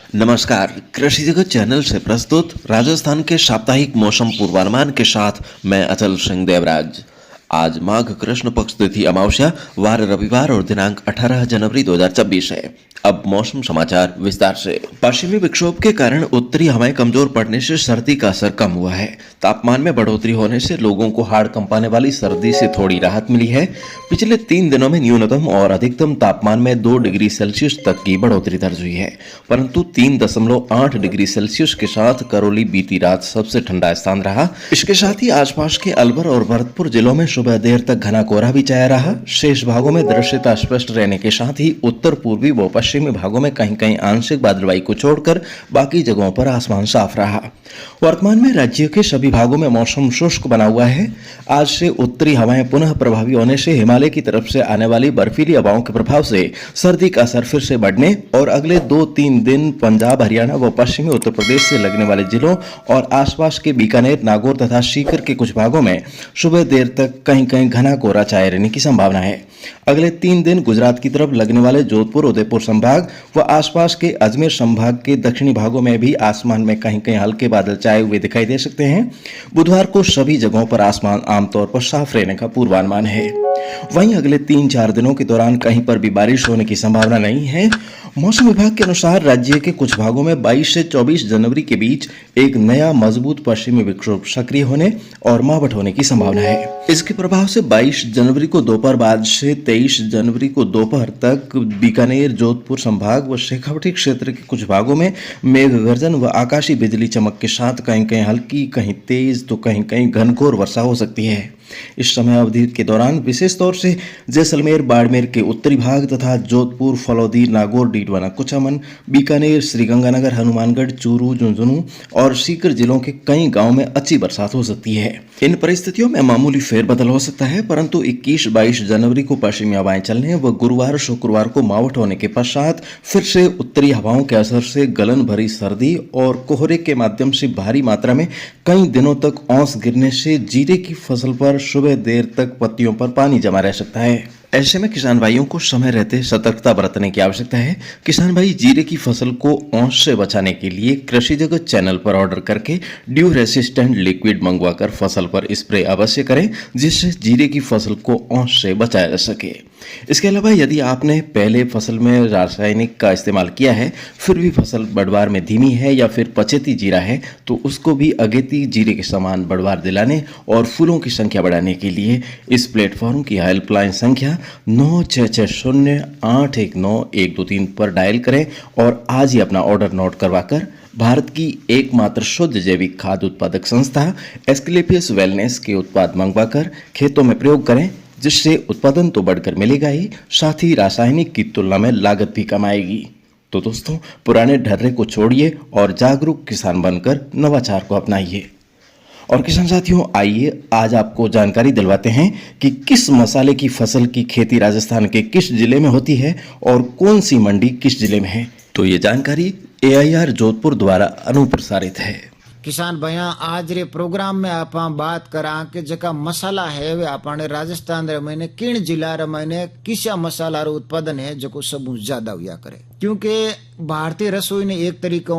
नमस्कार, कृषि जगत चैनल से प्रस्तुत राजस्थान के साप्ताहिक मौसम पूर्वानुमान के साथ मैं अचल सिंह देवराज। आज माघ कृष्ण पक्ष तिथि अमावस्या, वार रविवार और दिनांक 18 जनवरी 2024 है। अब मौसम समाचार विस्तार से। पश्चिमी विक्षोभ के कारण उत्तरी हवाएं कमजोर पड़ने से सर्दी का असर कम हुआ है। तापमान में बढ़ोतरी होने से लोगों को हाड़ कंपाने वाली सर्दी से थोड़ी राहत मिली है। पिछले 3 दिनों में न्यूनतम और अधिकतम तापमान में 2 डिग्री सेल्सियस तक की बढ़ोतरी दर्ज हुई है, परंतु 3.8 डिग्री सेल्सियस के साथ करौली बीती रात सबसे ठंडा स्थान रहा। इसके साथ ही आसपास के अलवर और भरतपुर जिलों में सुबह देर तक घना कोहरा भी छाया रहा। शेष भागों में दृश्यता स्पष्ट रहने के साथ ही उत्तर पूर्वी व पश्चिमी भागों में कहीं कहीं आंशिक बादलवाई को छोड़कर बाकी जगहों पर आसमान साफ रहा। वर्तमान में राज्य के सभी भागों में मौसम शुष्क बना हुआ है। आज से उत्तरी हवाएं पुनः प्रभावी होने से हिमालय की तरफ से आने वाली बर्फीली हवाओं के प्रभाव से सर्दी का असर फिर से बढ़ने और अगले 2-3 दिन पंजाब, हरियाणा व पश्चिमी उत्तर प्रदेश से लगने वाले जिलों और आसपास के बीकानेर, नागौर तथा सीकर के कुछ भागों में सुबह देर तक कहीं कहीं घना कोहरा छाए रहने की संभावना है। अगले 3 दिन गुजरात की तरफ लगने वाले जोधपुर, उदयपुर संभाग व आसपास के अजमेर संभाग के दक्षिणी भागों में भी आसमान में कहीं कहीं हल्के बादल छाए हुए दिखाई दे सकते हैं। बुधवार को सभी जगहों पर आसमान आमतौर पर साफ रहने का पूर्वानुमान है। वहीं अगले 3-4 दिनों के दौरान कहीं पर भी बारिश होने की संभावना नहीं है। मौसम विभाग के अनुसार राज्य के कुछ भागों में 22 से 24 जनवरी के बीच एक नया मजबूत पश्चिमी विक्षोभ सक्रिय होने और मावठ होने की संभावना है। इसके प्रभाव से 22 जनवरी को दोपहर बाद से 23 जनवरी को दोपहर तक बीकानेर, जोधपुर संभाग व शेखावटी क्षेत्र के कुछ भागों में मेघ गर्जन व आकाशीय बिजली चमक के साथ कहीं कहीं हल्की, कहीं तेज तो कहीं कहीं घनघोर वर्षा हो सकती है। इस समय अवधि के दौरान विशेष तौर से जैसलमेर, बाड़मेर के उत्तरी भाग तथा जोधपुर, फलौदी, नागौर, डीडवाना, कुचामन, बीकानेर, श्रीगंगानगर, हनुमानगढ़, चूरू, झुंझुनू और सीकर जिलों के कई गांवों में अच्छी बरसात हो सकती है। इन परिस्थितियों में मामूली फेरबदल हो सकता है, परंतु 21-22 जनवरी को पश्चिमी हवाएं चलने व गुरुवार, शुक्रवार को मावठ होने के पश्चात फिर से उत्तरी हवाओं के असर से गलन भरी सर्दी और कोहरे के माध्यम से भारी मात्रा में कई दिनों तक औंस गिरने से जीरे की फसल पर सुबह देर तक पत्तियों पर पानी जमा रह सकता है। ऐसे में किसान भाइयों को समय रहते सतर्कता बरतने की आवश्यकता है। किसान भाई जीरे की फसल को औंस से बचाने के लिए कृषि जगत चैनल पर ऑर्डर करके ड्यू रेसिस्टेंट लिक्विड मंगवाकर फसल पर स्प्रे अवश्य करें, जिससे जीरे की फसल को औंस से बचाया जा सके। इसके अलावा यदि आपने पहले फसल में रासायनिक का इस्तेमाल किया है, फिर भी फसल बढ़वार में धीमी है या फिर पचेती जीरा है, तो उसको भी अगेती जीरे के समान बढ़वार दिलाने और फूलों की संख्या बढ़ाने के लिए इस प्लेटफॉर्म की हेल्पलाइन संख्या 9660819123 पर डायल करें और आज ही अपना ऑर्डर नोट करवाकर भारत की एकमात्र शुद्ध जैविक खाद्य उत्पादक संस्था एस्क्लेपियस वेलनेस के उत्पाद मंगवाकर खेतों में प्रयोग करें, जिससे उत्पादन तो बढ़कर मिलेगा ही, साथ ही रासायनिक की तुलना में लागत भी कम आएगी। तो दोस्तों, पुराने ढर्रे को छोड़िए और जागरूक किसान बनकर नवाचार को अपनाइए। और किसान साथियों, आइए आज आपको जानकारी दिलवाते हैं कि किस मसाले की फसल की खेती राजस्थान के किस जिले में होती है और कौन सी मंडी किस जिले में है। तो ये जानकारी AIR जोधपुर द्वारा अनुप्रसारित है। किसान भैया, आज रे प्रोग्राम में आप बात करा कि जका मसाला है वे अपने राजस्थान रे महीने किन जिला रे महीने किसा मसाला रो उत्पादन है जो सब ज्यादा हुआ करे, क्योंकि भारतीय रसोई ने एक तरीका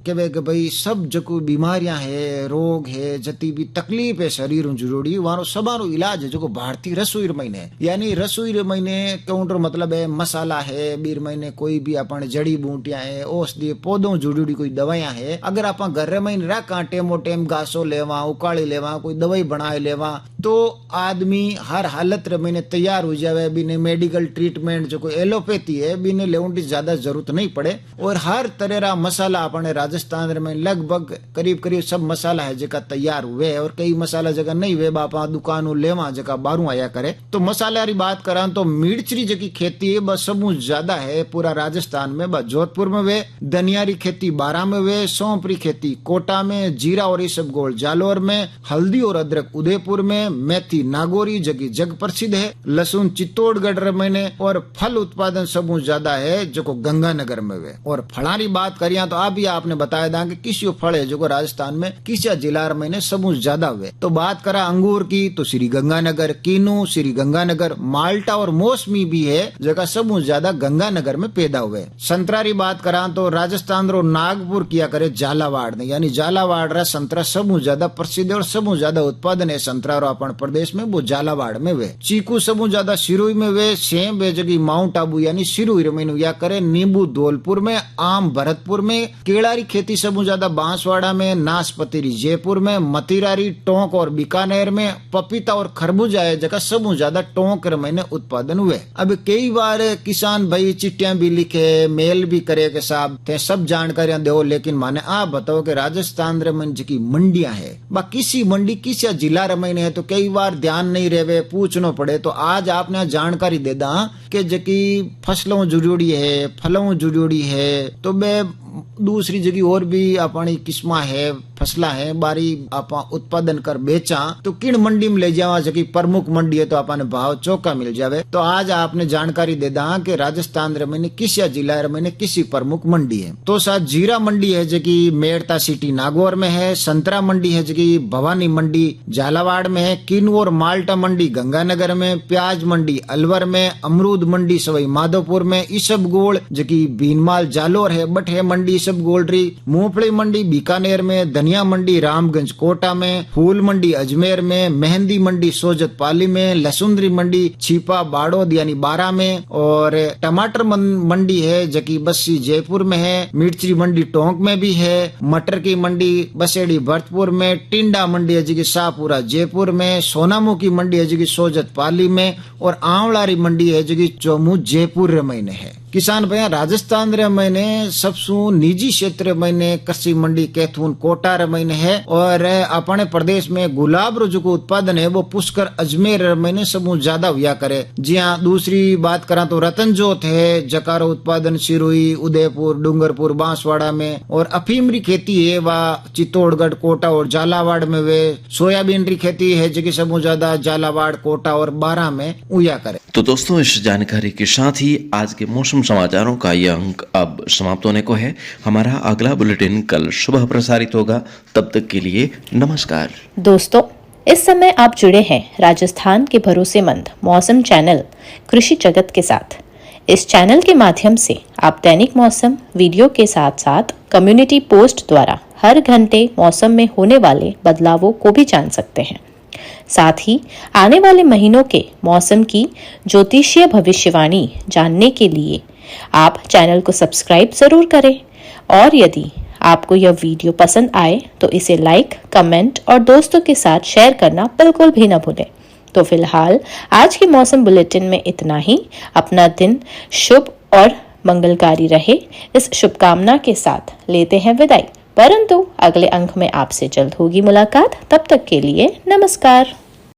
के भाई सब जो बीमारियां है, रोग है, जती भी तकलीफ है शरीर जुड़ी वारो सबारो इलाज है जो भारतीय रसोई महीने, यानी रसोई महीने काउंटर मतलब है मसाला है, बीर महीने कोई भी अपने जड़ी बूटियां है, औषधि पौधों जुड़ी कोई दवाइयां है, अगर आप घर महीने रखा टेमो टेम घासो लेवा, उकाली लेवा, कोई दवाई बनाए लेवा, तो आदमी हर हालत रे महीने तैयार हो जावे। बिने मेडिकल ट्रीटमेंट जो कोई एलोपैथी है बिने लेवन की ज्यादा जरूरत नहीं पड़े। और हर तरह रा मसाला अपने राजस्थान में लगभग करीब करीब सब मसाला है जका तैयार हुए, और कई मसाला जगह नहीं हुए बापा दुकानों लेवा जका बारू आया करे। तो मसाला री बात करा तो मिर्चरी जकी खेती है बस सब ज्यादा है पूरा राजस्थान में। बस जोधपुर में वे धनिया री खेती, बारा में वे सौंफ री खेती, कोटा में जीरा और इसबगोल, जालोर में हल्दी और अदरक, उदयपुर में मेथी, नागौरी जगी जग प्रसिद्ध है, लहसुन चित्तौड़गढ़ में और फल उत्पादन सब ज्यादा है जो गंगानगर में वे। हुए। और फला री बात करिया तो आप भी आपने बताया था कि किसी फल है जो राजस्थान में किस जिला में सबू ज्यादा हुए। तो बात करा अंगूर की तो श्री गंगानगर, कीनू श्री गंगानगर, माल्टा और मौसमी भी है जगह सबू ज्यादा गंगानगर में पैदा हुए। संतरा री बात करा तो राजस्थान रो नागपुर किया करे झालावाड़ ने, यानी झालावाड़ रा संतरा सबू ज्यादा प्रसिद्ध और सबू ज्यादा उत्पादन है संतरा रो अपन प्रदेश में वो झालावाड़ में हुए। चीकू सबू ज्यादा सिरोही में हुए। सेब वे जगह माउंट आबू यानी सिरोही में या करे। नींबू धौलपुर में, आम भरतपुर में, केला री खेती सबू ज्यादा बांसवाड़ा में, नाशपति री जयपुर में, मतीरा री टोंक और बीकानेर में, पपीता और खरबूजा है जगह सबू ज्यादा टोंक में उत्पादन हुए। अब कई बार किसान भाई चिट्ठियां भी लिखे, मेल भी करे के साहब ते सब जानकारियां दो, लेकिन माने आप बताओ कि राजस्थान में जी मंडियां है बा किसी मंडी किसी जिला रमन है तो कई बार ध्यान नहीं रहे, पूछना पड़े। तो आज आपने जानकारी दे दा कि जकी फसलों जुड़ी है, फलों जुड़ी है, तो बे दूसरी जगह और भी अपनी किस्मा है, फसला है, बारी आप उत्पादन कर बेचा तो किन मंडी में ले जावा जकी प्रमुख मंडी है तो अपन भाव चौका मिल जावे। तो आज आपने जानकारी दे दा कि राजस्थान में किसी जिला में किसी प्रमुख मंडी है। तो साथ जीरा मंडी है जकी मेड़ता सिटी नागौर में है, संतरा मंडी है जकी भवानी मंडी झालावाड़ में है, किन्नू और माल्टा मंडी गंगानगर में, प्याज मंडी अलवर में, अमरूद मंडी सवाई माधोपुर में, इसबगोल जकी बीनमाल जालोर है बट है मंडी इसबगोल री, मूंगफली मंडी बीकानेर में, धनिया मंडी रामगंज कोटा में, फूल मंडी अजमेर में, मेहंदी मंडी सोजत पाली में, लसुंदरी मंडी छिपा बाड़ोद यानी बारा में, और टमाटर मंडी है जकी बस्सी जयपुर में है, मिर्ची मंडी टोंक में भी है, मटर की मंडी बसेड़ी भरतपुर में, टिंडा मंडी है जकी शाहपुरा जयपुर में, सोनामुखी मंडी है जकी सोजत पाली में, और आंवलारी मंडी है जकी चौमू जयपुर में है। किसान भैया राजस्थान रे महीने सबसु निजी क्षेत्र महीने कृषि मंडी कैथून कोटा रे महीने है, और अपने प्रदेश में गुलाब रो जो उत्पादन है वो पुष्कर अजमेर महीने सबू ज्यादा हुआ करे। जी हाँ, दूसरी बात करा तो रतन जोत है जकारो उत्पादन सिरोही, उदयपुर, डूंगरपुर, बांसवाड़ा में, और अफीम री खेती है वह चित्तौड़गढ़, कोटा और झालावाड़ में वे। सोयाबीन री खेती है जो सबू ज्यादा झालावाड़, कोटा और बारा में हुआ करे। तो दोस्तों इस जानकारी के साथ ही आज के मौसम समाचारों का यह अंक अब समाप्त होने को है। हमारा अगला बुलेटिन कल सुबह प्रसारित होगा। तब तक के लिए नमस्कार। दोस्तों, इस समय आप जुड़े हैं राजस्थान के भरोसेमंद मौसम चैनल कृषि जगत के साथ। इस चैनल के माध्यम से आप दैनिक मौसम वीडियो के साथ साथ कम्युनिटी पोस्ट द्वारा हर घंटे मौसम में होने वाले बदलावों को भी जान सकते हैं। साथ ही आने वाले महीनों के मौसम की ज्योतिषीय भविष्यवाणी जानने के लिए आप चैनल को सब्सक्राइब जरूर करें, और यदि आपको यह वीडियो पसंद आए तो इसे लाइक, कमेंट और दोस्तों के साथ शेयर करना बिल्कुल भी न भूलें। तो फिलहाल आज के मौसम बुलेटिन में इतना ही। अपना दिन शुभ और मंगलकारी रहे, इस शुभकामना के साथ लेते हैं विदाई, परंतु अगले अंक में आपसे जल्द होगी मुलाकात। तब तक के लिए नमस्कार।